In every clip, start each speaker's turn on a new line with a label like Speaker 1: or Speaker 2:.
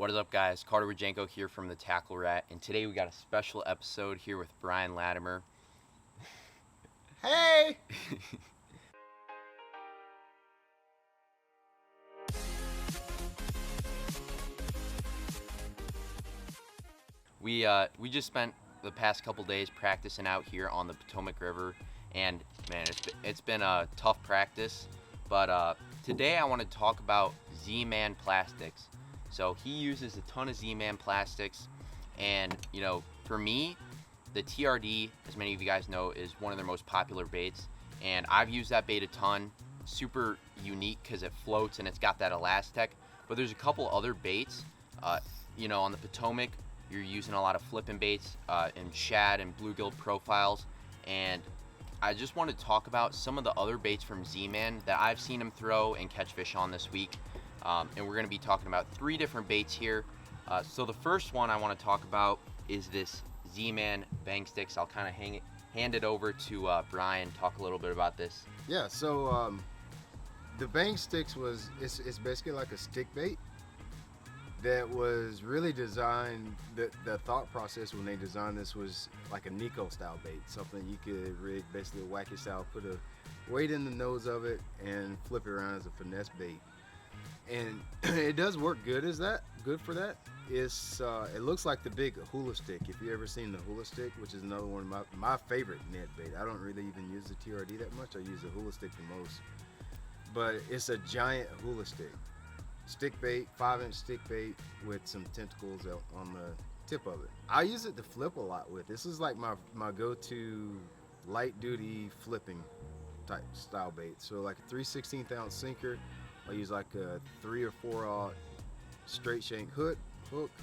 Speaker 1: What is up, guys? Carter Wajenko here from the Tackle Rat, and today we got a special episode here with Brian Latimer.
Speaker 2: Hey!
Speaker 1: We just spent the past couple days practicing out here on the Potomac River, and man, it's been a tough practice. But today I want to talk about Z-Man plastics. So he uses a ton of Z-Man plastics, and for me, the TRD, as many of you guys know, is one of their most popular baits, and I've used that bait a ton. Super unique because it floats and it's got that elastec. But there's a couple other baits. On the Potomac, you're using a lot of flipping baits and shad and bluegill profiles, and I just want to talk about some of the other baits from Z-Man that I've seen him throw and catch fish on this week. And we're going to be talking about 3 different baits here. So the first one I want to talk about is this Z-Man bang sticks. I'll kind of hand it over to Brian, talk a little bit about this.
Speaker 2: Yeah, so the bang sticks it's basically like a stick bait that was really designed. The thought process when they designed this was like a Nico style bait, something you could rig, basically a wacky style, put a weight in the nose of it and flip it around as a finesse bait. And it does work good for that. It looks like the big hula stick. If you ever seen the hula stick, which is another one of my favorite net bait. I don't really even use the TRD that much. I use the hula stick the most. But it's a giant hula stick bait, 5-inch stick bait with some tentacles on the tip of it. I use it to flip a lot with. This is like my go-to light duty flipping type style bait. So like a 3/16 ounce sinker. I use like a 3 or 4 straight shank hook,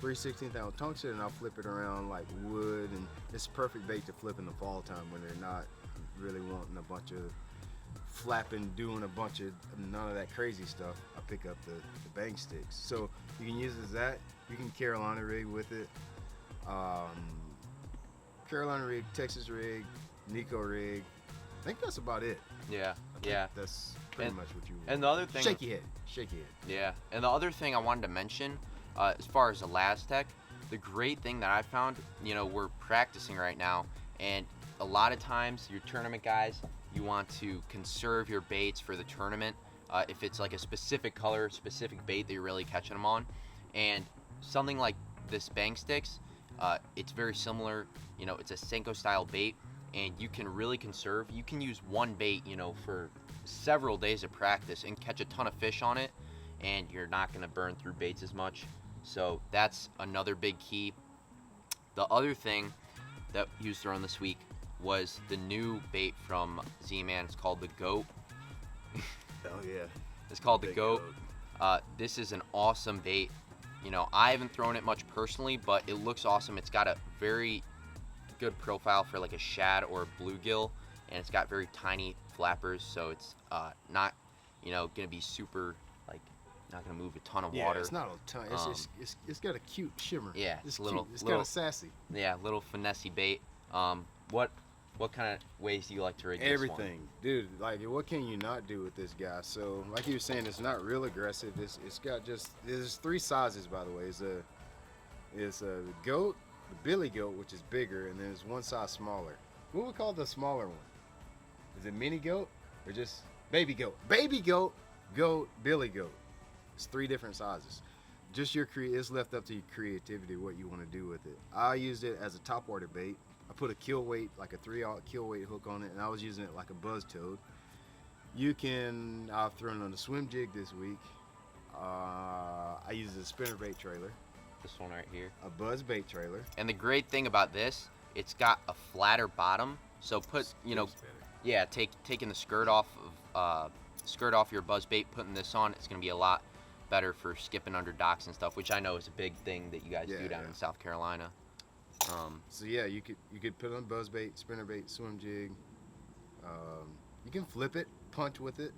Speaker 2: 3/16 ounce tungsten, and I'll flip it around like wood. And it's perfect bait to flip in the fall time when they're not really wanting a bunch of flapping, doing a bunch of none of that crazy stuff. I pick up the bang sticks. So you can use it as that. You can Carolina rig with it. Carolina rig, Texas rig, Nico rig. I think that's about it.
Speaker 1: Yeah.
Speaker 2: That's pretty much what you want.
Speaker 1: And the other thing,
Speaker 2: shaky head.
Speaker 1: Yeah, and the other thing I wanted to mention, as far as elastec, the great thing that I found, we're practicing right now, and a lot of times your tournament guys, you want to conserve your baits for the tournament. If it's like a specific color, specific bait that you're really catching them on, and something like this bang sticks, it's very similar. It's a Senko style bait, and you can really conserve. You can use one bait, for several days of practice and catch a ton of fish on it, and you're not going to burn through baits as much. So that's another big key. The other thing that he was throwing this week was the new bait from Z-Man. It's called the Goat.
Speaker 2: Oh yeah.
Speaker 1: It's called the Goat. This is an awesome bait. I haven't thrown it much personally, but it looks awesome. It's got a very good profile for like a shad or a bluegill, and it's got very tiny flappers, so it's not gonna be super, like, not gonna move a ton of water.
Speaker 2: It's not a ton. It's got a cute shimmer.
Speaker 1: Yeah,
Speaker 2: it's
Speaker 1: little,
Speaker 2: cute. It's kind of sassy.
Speaker 1: Yeah, little finessey bait. What kind of ways do you like to rig this one?
Speaker 2: Everything, dude. Like, what can you not do with this guy? So, like you were saying, it's not real aggressive. There's 3 sizes, by the way. It's a goat, the billy goat, which is bigger, and then there's one size smaller. What would we call the smaller one? Is it mini goat or just baby goat? Baby goat, goat, billy goat. It's 3 different sizes. Just it's left up to your creativity what you want to do with it. I used it as a topwater bait. I put a kill weight, like a 3/0 kill weight hook on it, and I was using it like a buzz toad. I've thrown it on a swim jig this week. I used a spinnerbait trailer.
Speaker 1: This one right here.
Speaker 2: A buzz bait trailer.
Speaker 1: And the great thing about this, it's got a flatter bottom. So taking the skirt off your buzz bait, putting this on, it's gonna be a lot better for skipping under docks and stuff, which I know is a big thing that you guys do down in South Carolina.
Speaker 2: So yeah, you could put on buzz bait, spinnerbait, swim jig. You can flip it, punch with it.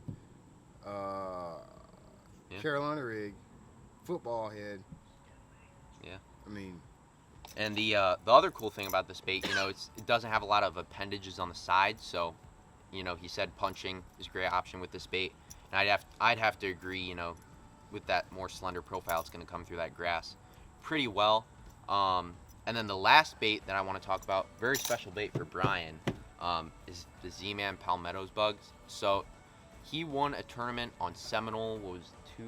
Speaker 2: Carolina rig, football head.
Speaker 1: Yeah.
Speaker 2: I mean.
Speaker 1: And the other cool thing about this bait, it doesn't have a lot of appendages on the side, so, he said punching is a great option with this bait. And I'd have to agree, with that more slender profile, it's going to come through that grass. pretty well. And then the last bait that I want to talk about, very special bait for Brian, is the Z-Man Palmetto BugZ. So he won a tournament on Seminole, what was 2-3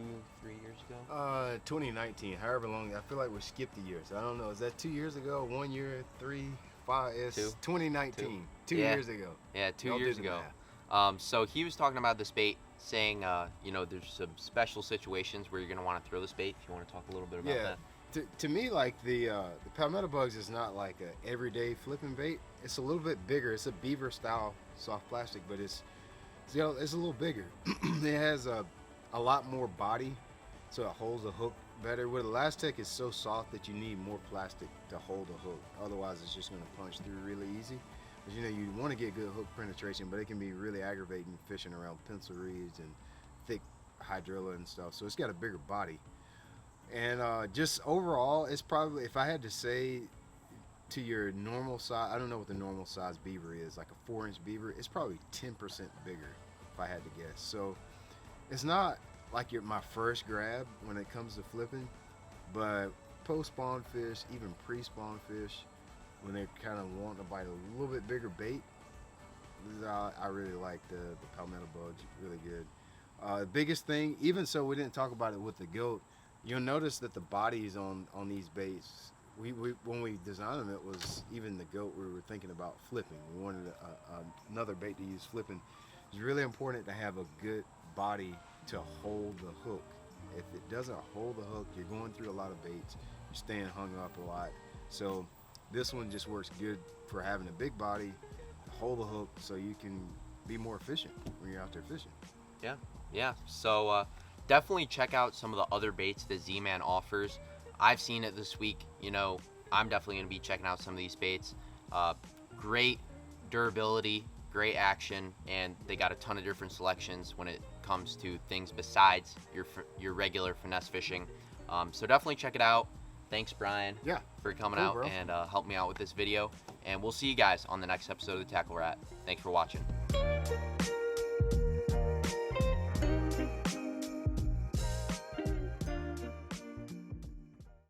Speaker 1: years ago?
Speaker 2: 2019, however long. I feel like we skipped the years. I don't know. Is that 2 years ago? 1 year, 3, 5? It's 2019. 2 years ago.
Speaker 1: Yeah, 2
Speaker 2: Y'all
Speaker 1: years
Speaker 2: did the
Speaker 1: ago.
Speaker 2: math.
Speaker 1: So he was talking about this bait, saying, you know, there's some special situations where you're going to want to throw this bait. If you want to talk a little bit about that.
Speaker 2: To me, like the Palmetto BugZ is not like a everyday flipping bait. It's a little bit bigger. It's a beaver style soft plastic, but it's a little bigger. It has a lot more body, so it holds the hook better. With Elastic, it's so soft that you need more plastic to hold the hook. Otherwise, it's just going to punch through really easy. Because you know you want to get good hook penetration, but it can be really aggravating fishing around pencil reeds and thick hydrilla and stuff. So it's got a bigger body. And just overall, it's probably, if I had to say to your normal size, I don't know what the normal size beaver is, like a 4-inch beaver, it's probably 10% bigger if I had to guess. So it's not like my first grab when it comes to flipping, but post-spawn fish, even pre-spawn fish, when they kind of want to bite a little bit bigger bait, I really like the Palmetto BugZ, really good. The biggest thing, even so we didn't talk about it with the goat, you'll notice that the bodies on these baits, when we designed them, it was even the goat we were thinking about flipping. We wanted another bait to use flipping. It's really important to have a good body to hold the hook. If it doesn't hold the hook, you're going through a lot of baits, you're staying hung up a lot. So this one just works good for having a big body to hold the hook so you can be more efficient when you're out there fishing.
Speaker 1: Yeah. So definitely check out some of the other baits that Z-Man offers. I've seen it this week. You know, I'm definitely going to be checking out some of these baits. Great durability, great action, and they got a ton of different selections when it comes to things besides your regular finesse fishing. So definitely check it out. Thanks, Brian, for coming out
Speaker 2: bro.
Speaker 1: and helping me out with this video. And we'll see you guys on the next episode of the Tackle Rat. Thanks for watching.